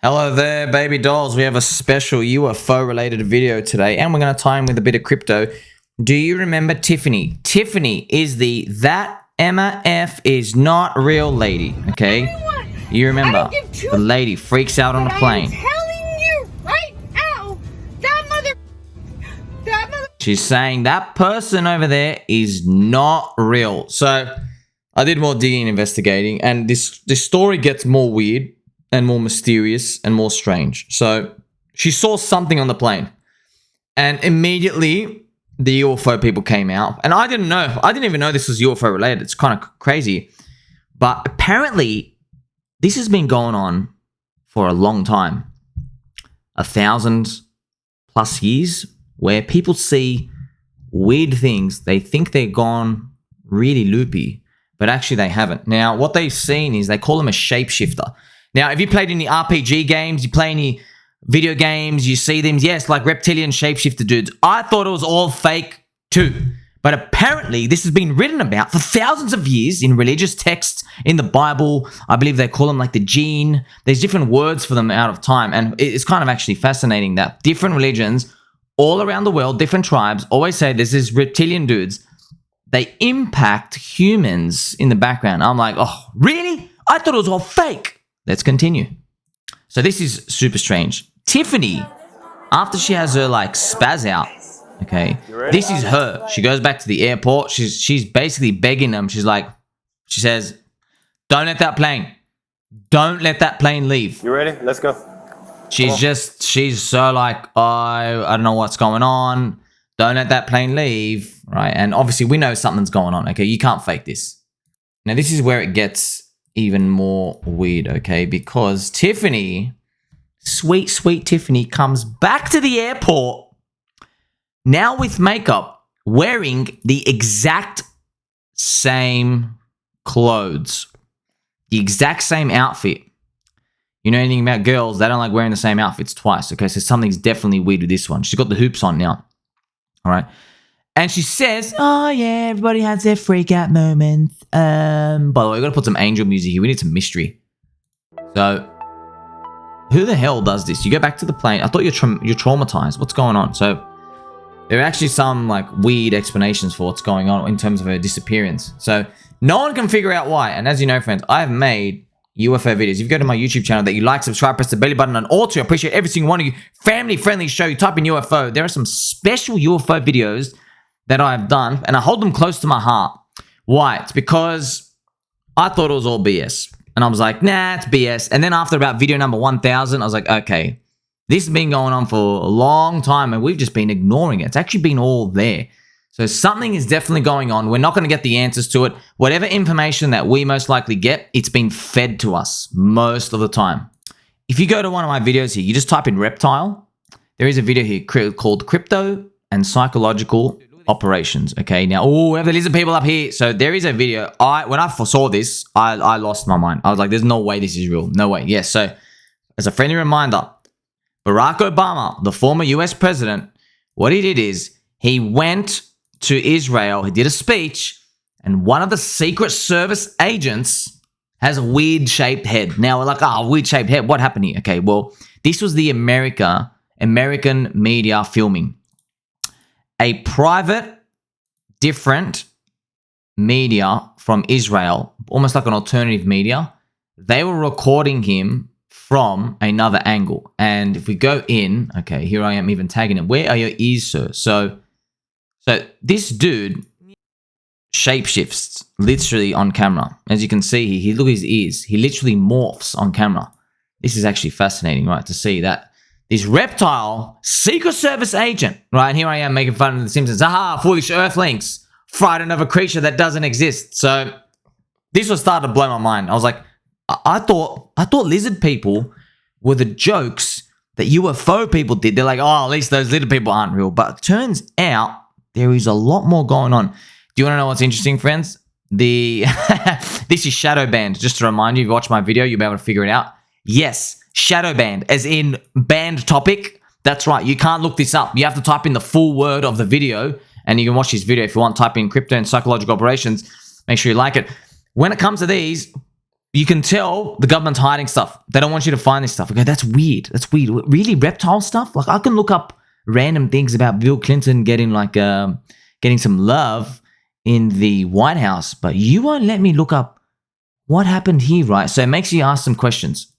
Hello there, baby dolls. We have a special UFO related video today, and we're going to tie in with a bit of crypto. Do you remember Tiffany? Tiffany is the "that Emma F is not real" lady, okay? You remember the lady freaks out on a plane. I'm telling you right now, that mother. She's saying that person over there is not real. So I did more digging and investigating, and this story gets more weird and more mysterious and more strange. So she saw something on the plane, and immediately the UFO people came out. And I didn't know. I didn't even know this was UFO related. It's kind of crazy. But apparently, this has been going on for a long time. 1,000+ years, where people see weird things. They think they're gone really loopy, but actually they haven't. Now, what they've seen is they call them a shapeshifter. Now, if you played any RPG games, you play any video games, you see them, yes, like reptilian shapeshifter dudes. I thought it was all fake too. But apparently, this has been written about for thousands of years in religious texts, in the Bible. I believe they call them like the gene. There's different words for them out of time. And it's kind of actually fascinating that different religions all around the world, different tribes, always say this is reptilian dudes. They impact humans in the background. I'm like, oh, really? I thought it was all fake. Let's continue. So this is super strange. Tiffany, after she has her like spaz out, okay, this is her. She goes back to the airport. She's basically begging them. She says, don't let that plane leave. You ready? Let's go. She's so like, oh, I don't know what's going on. Don't let that plane leave, right? And obviously we know something's going on, okay? You can't fake this. Now this is where it gets even more weird, okay? Because Tiffany, sweet Tiffany, comes back to the airport now with makeup, wearing the exact same clothes, the exact same outfit. You know anything about girls, they don't like wearing the same outfits twice, okay? So something's definitely weird with this one. She's got the hoops on now, all right? And she says, oh, yeah, everybody has their freak out moments. By the way, we've got to put some angel music here. We need some mystery. So, who the hell does this? You go back to the plane. I thought you're traumatized. What's going on? So, there are actually some, like, weird explanations for what's going on in terms of her disappearance. So, no one can figure out why. And as you know, friends, I have made UFO videos. If you go to my YouTube channel that you like, subscribe, press the belly button, and all to appreciate every single one of you. Family-friendly show. You type in UFO. There are some special UFO videos that I've done, and I hold them close to my heart. Why? It's because I thought it was all BS. And I was like, nah, it's BS. And then after about video number 1,000, I was like, okay, this has been going on for a long time, and we've just been ignoring it. It's actually been all there. So something is definitely going on. We're not going to get the answers to it. Whatever information that we most likely get, it's been fed to us most of the time. If you go to one of my videos here, you just type in reptile. There is a video here called Crypto and Psychological Operations. Okay, now, oh, we have the lizard people up here. So there is a video. When I saw this, I lost my mind. I was like, there's no way this is real. No way. Yes. So as a friendly reminder, Barack Obama, the former US president, what he did is he went to Israel. He did a speech, and one of the Secret Service agents has a weird shaped head. Now we're like, oh, weird shaped head. What happened here? Okay, well, this was the American media filming. A private, different media from Israel, almost like an alternative media, they were recording him from another angle. And if we go in, okay, here I am even tagging him. Where are your ears, sir? So this dude shapeshifts literally on camera. As you can see here, look at his ears. He literally morphs on camera. This is actually fascinating, right, to see that this reptile Secret Service agent, right? And here I am making fun of the Simpsons. Aha, foolish earthlings, frightened of a creature that doesn't exist. So this was starting to blow my mind. I was like, I thought lizard people were the jokes that UFO people did. They're like, oh, at least those little people aren't real. But it turns out there is a lot more going on. Do you want to know what's interesting, friends? This is shadow banned. Just to remind you, if you watch my video, you'll be able to figure it out. Yes, shadow banned, as in banned topic. That's right. You can't look this up. You have to type in the full word of the video, and you can watch this video if you want. Type in crypto and psychological operations. Make sure you like it. When it comes to these, you can tell the government's hiding stuff. They don't want you to find this stuff. Okay, that's weird. That's weird. Really, reptile stuff? Like, I can look up random things about Bill Clinton getting like getting some love in the White House, but you won't let me look up what happened here, right? So it makes you ask some questions.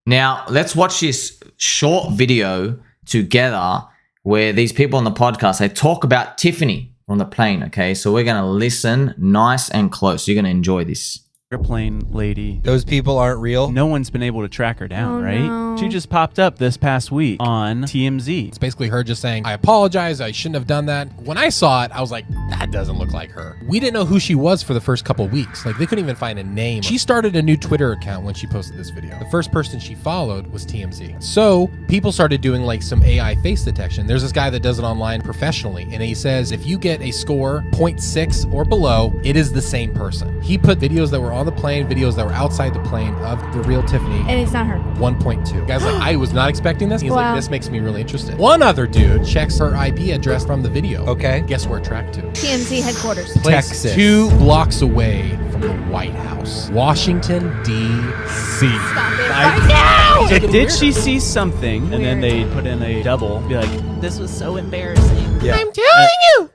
Now, let's watch this short video together where these people on the podcast, they talk about Tiffany on the plane, okay? So we're going to listen nice and close. You're going to enjoy this. Airplane lady. Those people aren't real? No one's been able to track her down, right? No. She just popped up this past week on TMZ. It's basically her just saying, I apologize, I shouldn't have done that. When I saw it, I was like, that doesn't look like her. We didn't know who she was for the first couple weeks. Like, they couldn't even find a name. She started a new Twitter account when she posted this video. The first person she followed was TMZ. So people started doing like some AI face detection. There's this guy that does it online professionally, and he says if you get a score 0.6 or below, it is the same person. He put videos that were on the plane, videos that were outside the plane of the real Tiffany. And it's not her. 1.2. Guy's like, I was not expecting this. He's Wow. like, this makes me really interested. One other dude checks her IP address from the video. Okay. Guess where it tracked to? TMZ headquarters. Place Texas. 2 blocks away from the White House. Washington, D.C. Stop it I- right now! It's So getting did weirder. she see something and then Weird. they put in a double, be like, this was so embarrassing. Yeah. I'm telling you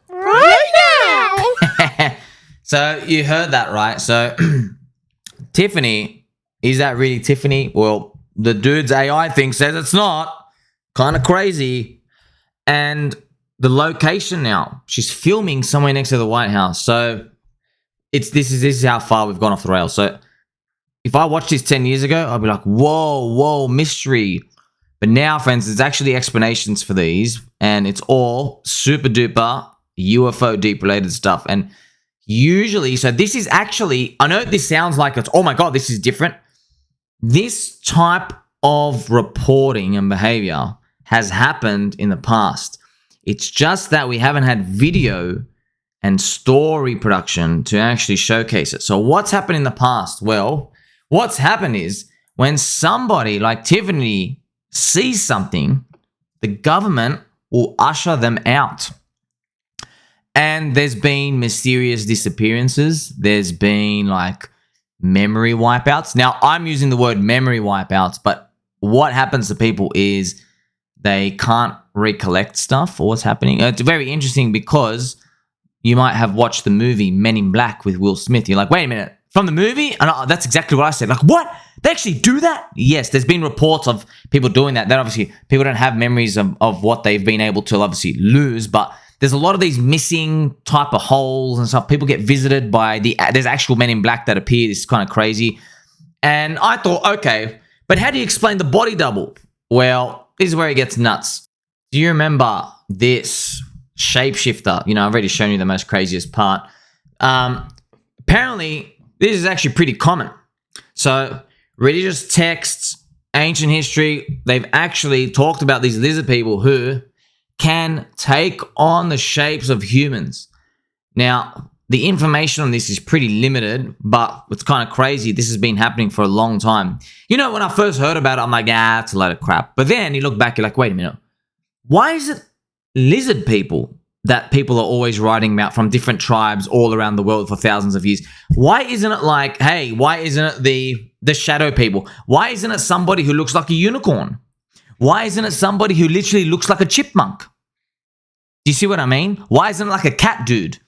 right now. So you heard that, right? So Tiffany, is that really Tiffany? Well, the dude's AI thing says it's not. Kind of crazy. And the location now, she's filming somewhere next to the White House. So this is how far we've gone off the rails. So if I watched this 10 years ago, I'd be like, whoa, mystery. But now, friends, there's actually explanations for these, and it's all super duper UFO deep related stuff. And usually, so this is actually, I know this sounds like it's, oh my God, this is different. This type of reporting and behavior has happened in the past. It's just that we haven't had video and story production to actually showcase it. So what's happened in the past? Well, what's happened is when somebody like Tiffany sees something, the government will usher them out. And there's been mysterious disappearances. There's been like memory wipeouts. Now, I'm using the word memory wipeouts, but what happens to people is they can't recollect stuff or what's happening. It's very interesting because you might have watched the movie Men in Black with Will Smith. You're like, wait a minute, from the movie? And that's exactly what I said. Like, what? They actually do that? Yes, there's been reports of people doing that. Then obviously people don't have memories of what they've been able to obviously lose, but there's a lot of these missing type of holes and stuff. People get visited by there's actual Men in Black that appear. This is kind of crazy. And I thought, okay, but how do you explain the body double? Well, this is where it gets nuts. Do you remember this ShapeShifter? You know, I've already shown you the most craziest part. Apparently, this is actually pretty common. So, religious texts, ancient history, they've actually talked about these lizard people who can take on the shapes of humans. Now, the information on this is pretty limited, but it's kind of crazy. This has been happening for a long time. You know, when I first heard about it, I'm like, it's a load of crap. But then you look back, you're like, wait a minute. Why is it lizard people that people are always writing about from different tribes all around the world for thousands of years? Why isn't it like, hey, why isn't it the shadow people? Why isn't it somebody who looks like a unicorn? Why isn't it somebody who literally looks like a chipmunk? Do you see what I mean? Why isn't it like a cat dude?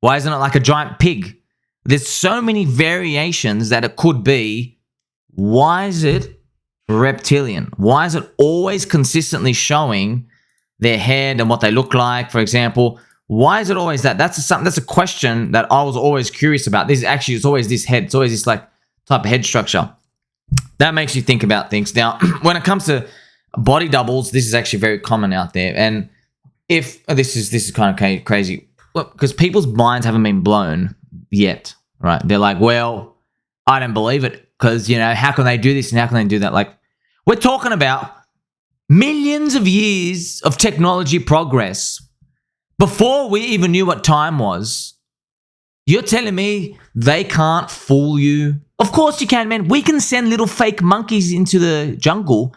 Why isn't it like a giant pig? There's so many variations that it could be. Why is it reptilian? Why is it always consistently showing their head and what they look like, for example? Why is it always that? That's a question that I was always curious about. It's always this head. It's always this like type of head structure. That makes you think about things. Now, when it comes to body doubles, this is actually very common out there. And if this is kind of crazy, look, because people's minds haven't been blown yet, right? They're like, well, I don't believe it because, you know, how can they do this and how can they do that? Like, we're talking about millions of years of technology progress before we even knew what time was. You're telling me they can't fool you? Of course you can, man. We can send little fake monkeys into the jungle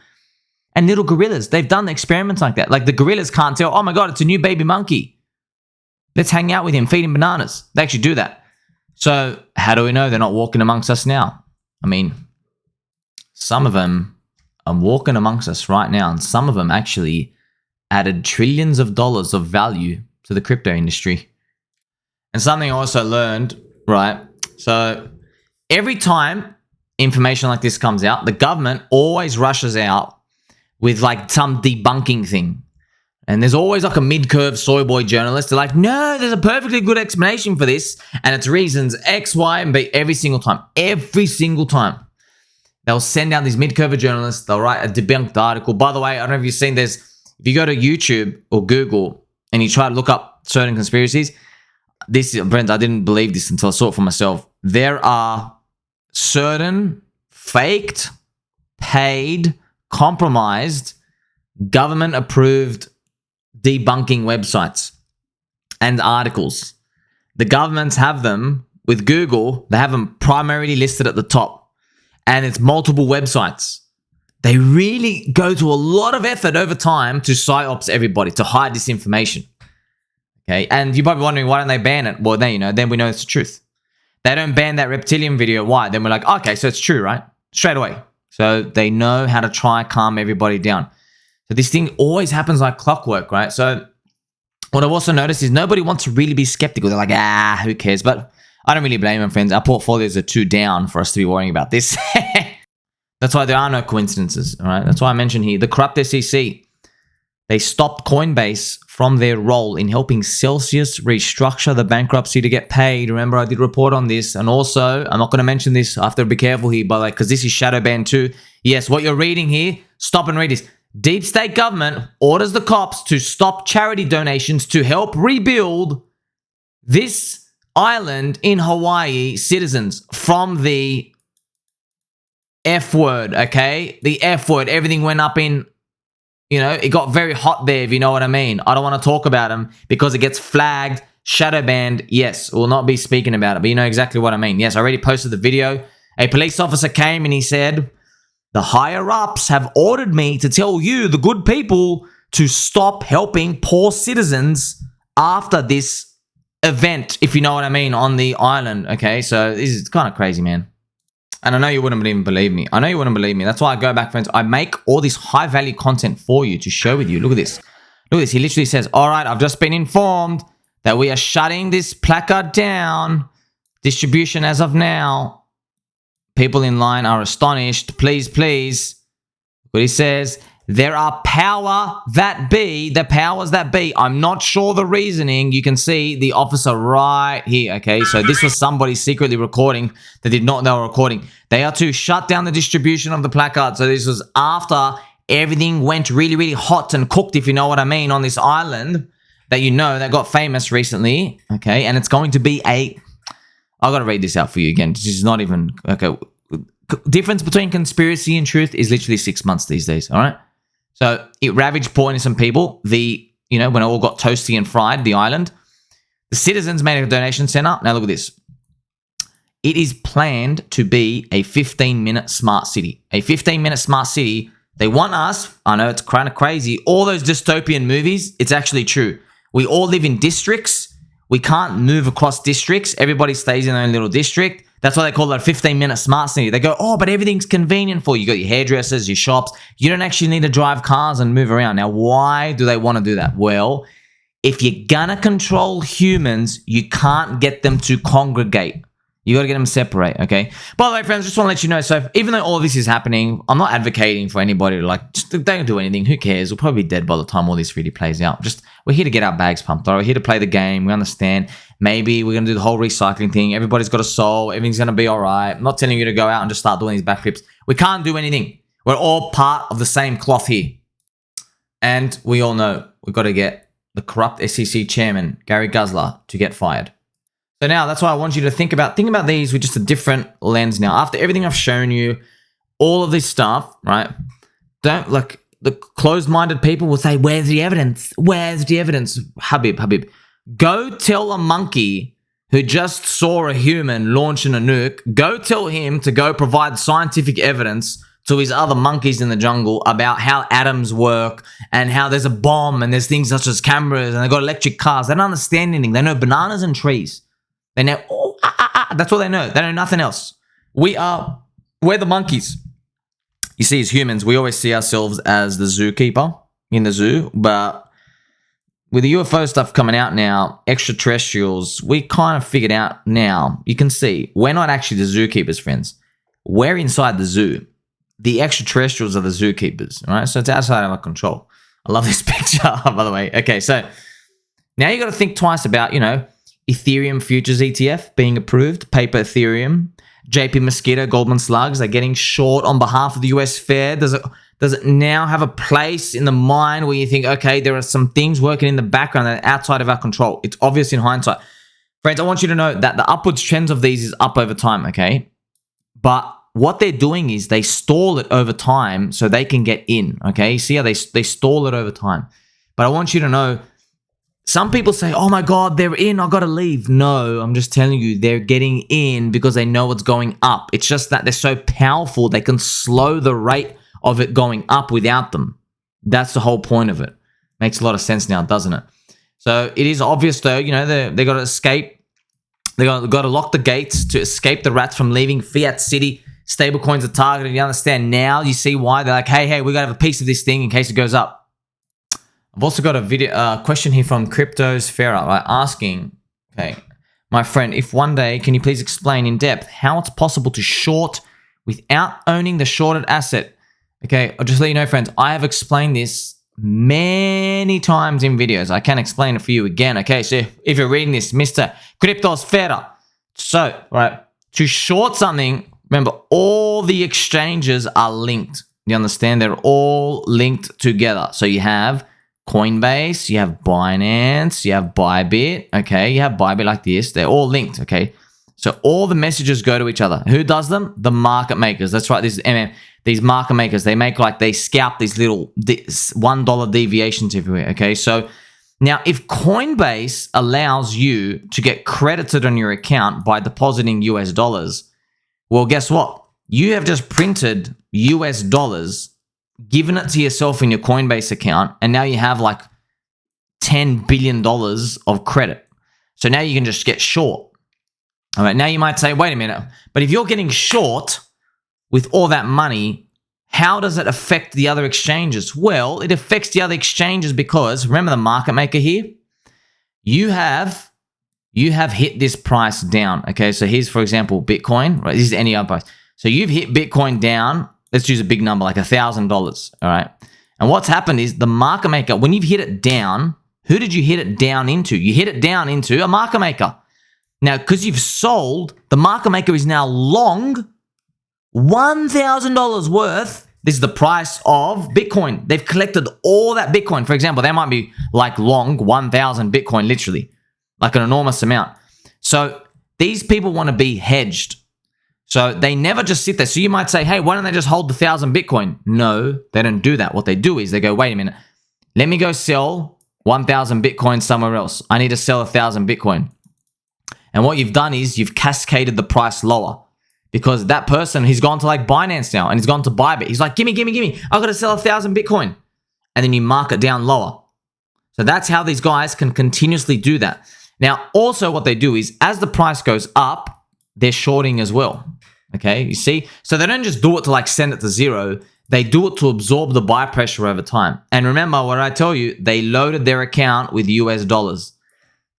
and little gorillas. They've done experiments like that. Like the gorillas can't tell, oh my God, it's a new baby monkey. Let's hang out with him, feed him bananas. They actually do that. So how do we know they're not walking amongst us now? I mean, some of them are walking amongst us right now, and some of them actually added trillions of dollars of value to the crypto industry. And something I also learned, right? So every time information like this comes out, the government always rushes out with like some debunking thing. And there's always like a mid-curve Soyboy journalist. They're like, no, there's a perfectly good explanation for this. And it's reasons X, Y, and B every single time. Every single time. They'll send out these mid-curve journalists. They'll write a debunked article. By the way, I don't know if you've seen this. If you go to YouTube or Google and you try to look up certain conspiracies, Brent, I didn't believe this until I saw it for myself. There are certain faked, paid, compromised, government-approved debunking websites and articles. The governments have them with Google. They have them primarily listed at the top, and it's multiple websites. They really go to a lot of effort over time to psyops everybody, to hide this information. Okay, and you're probably wondering, why don't they ban it? Well, then we know it's the truth. They don't ban that reptilian video. Why? Then we're like, okay, so it's true, right? Straight away. So they know how to try and calm everybody down. So this thing always happens like clockwork, right? So what I've also noticed is nobody wants to really be skeptical. They're like, who cares? But I don't really blame them, friends. Our portfolios are too down for us to be worrying about this. That's why there are no coincidences, all right? That's why I mentioned here, the corrupt SEC. They stopped Coinbase from their role in helping Celsius restructure the bankruptcy to get paid. Remember, I did report on this. And also, I'm not going to mention this. I have to be careful here, but because this is shadow banned too. Yes, what you're reading here, stop and read this. Deep state government orders the cops to stop charity donations to help rebuild this island in Hawaii citizens from the F word, okay? The F word. Everything went up in, it got very hot there, if you know what I mean. I don't want to talk about them because it gets flagged, shadow banned. Yes, we'll not be speaking about it, but you know exactly what I mean. Yes, I already posted the video. A police officer came and he said, the higher-ups have ordered me to tell you, the good people, to stop helping poor citizens after this event, if you know what I mean, on the island, okay? So this is kind of crazy, man. And I know you wouldn't even believe me. I know you wouldn't believe me. That's why I go back, friends. I make all this high-value content for you to share with you. Look at this. Look at this. He literally says, all right, I've just been informed that we are shutting this placard down. Distribution as of now. People in line are astonished. Please, please. What he says, there are power that be, the powers that be. I'm not sure the reasoning. You can see the officer right here, okay? So this was somebody secretly recording that did not know they were recording. They are to shut down the distribution of the placard. So this was after everything went really, really hot and cooked, if you know what I mean, on this island that got famous recently, okay? And it's going to be I got to read this out for you again. This is not even, okay. Difference between conspiracy and truth is literally 6 months these days, all right? So it ravaged poor innocent people. When it all got toasty and fried, the island. The citizens made a donation center. Now look at this. It is planned to be a 15-minute smart city. A 15-minute smart city. They want us, I know it's kind of crazy, all those dystopian movies, it's actually true. We all live in districts. We can't move across districts. Everybody stays in their own little district. That's why they call it a 15-minute smart city. They go, but everything's convenient for you. You got your hairdressers, your shops. You don't actually need to drive cars and move around. Now, why do they want to do that? Well, if you're gonna control humans, you can't get them to congregate. You got to get them separate, okay? By the way, friends, just want to let you know, so even though all this is happening, I'm not advocating for anybody to just don't do anything. Who cares? We'll probably be dead by the time all this really plays out. We're here to get our bags pumped, all right? We're here to play the game. We understand. Maybe we're going to do the whole recycling thing. Everybody's got a soul. Everything's going to be all right. I'm not telling you to go out and just start doing these backflips. We can't do anything. We're all part of the same cloth here. And we all know we've got to get the corrupt SEC chairman, Gary Gensler, to get fired. So now that's why I want you to think about these with just a different lens now. After everything I've shown you, all of this stuff, right? Don't the closed-minded people will say, where's the evidence? Where's the evidence? Habib. Go tell a monkey who just saw a human launching a nuke, go tell him to go provide scientific evidence to his other monkeys in the jungle about how atoms work and how there's a bomb and there's things such as cameras and they've got electric cars. They don't understand anything. They know bananas and trees. They know, That's all they know. They know nothing else. We're the monkeys. You see, as humans, we always see ourselves as the zookeeper in the zoo, but with the UFO stuff coming out now, extraterrestrials, we kind of figured out now, you can see, we're not actually the zookeepers, friends. We're inside the zoo. The extraterrestrials are the zookeepers, all right? So it's outside of our control. I love this picture, by the way. Okay, so now you got to think twice about, Ethereum futures ETF being approved, paper Ethereum, JP Mosquito, Goldman Slugs are getting short on behalf of the US Fed. Does it now have a place in the mind where you think, okay, there are some things working in the background that are outside of our control? It's obvious in hindsight. Friends, I want you to know that the upwards trends of these is up over time, okay? But what they're doing is they stall it over time so they can get in, okay? See how they stall it over time. But I want you to know, some people say, oh my God, they're in, I gotta leave. No, I'm just telling you, they're getting in because they know it's going up. It's just that they're so powerful, they can slow the rate of it going up without them. That's the whole point of it. Makes a lot of sense now, doesn't it? So it is obvious though, they got to escape. They got to lock the gates to escape the rats from leaving Fiat City. Stablecoins are targeted. You understand now? You see why they're like, hey, we got to have a piece of this thing in case it goes up. I've also got a question here from Cryptos Farah, right, asking, okay, my friend, if one day, can you please explain in depth how it's possible to short without owning the shorted asset? Okay, I'll just let you know, friends, I have explained this many times in videos. I can explain it for you again, okay? So if you're reading this, Mr. Cryptos Farah. So, right, to short something, remember, all the exchanges are linked. You understand? They're all linked together. So you have Coinbase, you have Binance, you have Bybit, okay? You have Bybit like this. They're all linked, okay? So all the messages go to each other. Who does them? The market makers. That's right. This is MM. These market makers, they scalp these little $1 deviations everywhere, okay? So now if Coinbase allows you to get credited on your account by depositing US dollars, well, guess what? You have just printed US dollars, given it to yourself in your Coinbase account, and now you have like $10 billion of credit. So now you can just get short. All right, now you might say, wait a minute, but if you're getting short with all that money, how does it affect the other exchanges? Well, it affects the other exchanges because, remember the market maker here? You have hit this price down, okay? So here's, for example, Bitcoin, right? This is any other price. So you've hit Bitcoin down. Let's use a big number, like $1,000, all right? And what's happened is the market maker, when you've hit it down, who did you hit it down into? You hit it down into a market maker. Now, because you've sold, the market maker is now long $1,000 worth. This is the price of Bitcoin. They've collected all that Bitcoin. For example, they might be like long 1,000 Bitcoin, literally, like an enormous amount. So these people want to be hedged. So they never just sit there. So you might say, hey, why don't they just hold the 1,000 Bitcoin? No, they don't do that. What they do is they go, wait a minute, let me go sell 1,000 Bitcoin somewhere else. I need to sell 1,000 Bitcoin. And what you've done is you've cascaded the price lower because that person, he's gone to like Binance now and he's gone to Bybit. He's like, gimme. I've got to sell 1,000 Bitcoin. And then you mark it down lower. So that's how these guys can continuously do that. Now, also what they do is as the price goes up, they're shorting as well. Okay, you see? So they don't just do it to like send it to zero. They do it to absorb the buy pressure over time. And remember what I tell you, they loaded their account with US dollars.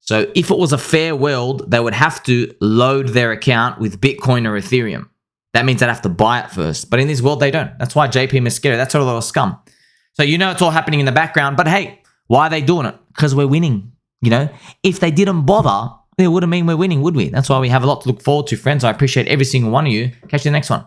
So if it was a fair world, they would have to load their account with Bitcoin or Ethereum. That means they'd have to buy it first. But in this world, they don't. That's why JP Mosquito, that's all a scum. So you know it's all happening in the background. But hey, why are they doing it? Because we're winning. If they didn't bother, it wouldn't mean we're winning, would we? That's why we have a lot to look forward to, friends. I appreciate every single one of you. Catch you in the next one.